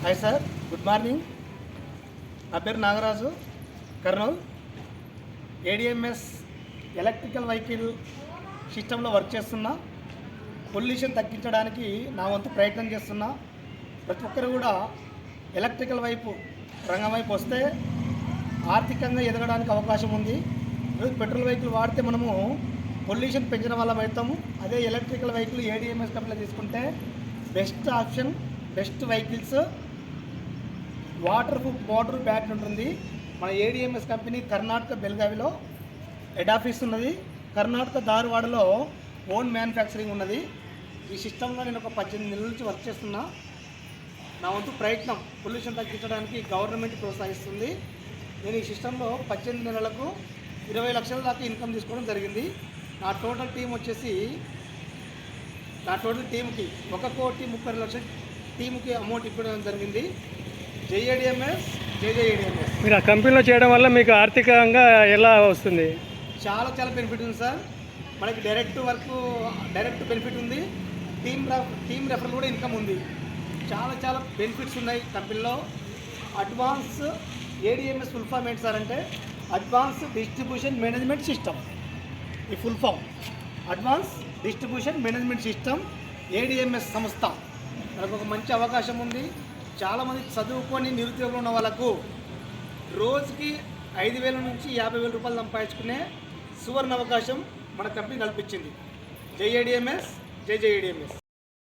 Hi sir, good morning. నా పేరు Nagaraju, Kurnool. ADMS electrical vehicle సిస్టంలో వర్క్ చేస్తున్నా. పొల్యూషన్ తగ్గించడానికి నా వంతు ప్రయత్నం చేస్తున్నా. ప్రతి ఒక్కరు కూడా ఎలక్ట్రికల్ రంగం వైపు వస్తే ఆర్థికంగా ఎదగడానికి అవకాశం ఉంది. ఈరోజు పెట్రోల్ వెహికల్ వాడితే మనము పొల్యూషన్ పెంచడం వల్ల అవుతాము. అదే ఎలక్ట్రికల్ వెహికల్ ఏడిఎంఎస్ కంపెనీలో తీసుకుంటే best option, best vehicles, waterproof motor battery ఉంటుంది. మన ఏడిఎంఎస్ కంపెనీ కర్ణాటక బెల్గావిలో హెడ్ ఆఫీస్ ఉన్నది. కర్ణాటక ధారవాడలో ఓన్ మ్యానుఫ్యాక్చరింగ్ ఉన్నది. ఈ సిస్టంలో నేను ఒక 18 నెలల నుంచి వర్క్ చేస్తున్నా. నా వంతు ప్రయత్నం పొల్యూషన్ తగ్గించడానికి గవర్నమెంట్ ప్రోత్సహిస్తుంది. నేను ఈ సిస్టంలో 18 నెలలకు 20 లక్షల దాకా ఇన్కమ్ తీసుకోవడం జరిగింది. నా టోటల్ టీంకి 1,30,00,000 టీంకి అమౌంట్ ఇవ్వడం జరిగింది. జేఏడిఎంఎస్, జేజేఏడిఎంఎస్. మీరు ఆ కంపెనీలో చేయడం వల్ల మీకు ఆర్థికంగా ఎలా వస్తుంది? చాలా బెనిఫిట్ ఉంది సార్. మనకి డైరెక్ట్ బెనిఫిట్ ఉంది. టీమ్ రెఫరల్ కూడా ఇన్కమ్ ఉంది. చాలా బెనిఫిట్స్ ఉన్నాయి కంపెనీలో. అడ్వాన్స్ ఏడిఎంఎస్ ఫుల్ ఫామ్ ఏంటి సార్ అంటే అడ్వాన్స్ డిస్ట్రిబ్యూషన్ మేనేజ్మెంట్ సిస్టమ్. ఈ full form advance distribution management system ADMS సంస్థ. మనకు ఒక మంచి అవకాశం ఉంది. చాలామంది చదువుకొని నిరుద్యోగంలో ఉన్న వాళ్ళకు రోజుకి 5,000 నుంచి 50,000 రూపాయలు సంపాదించుకునే సువర్ణ అవకాశం మన కంపెనీ కల్పించింది. జేఏడిఎంఎస్, జేజేఏడిఎంఎస్.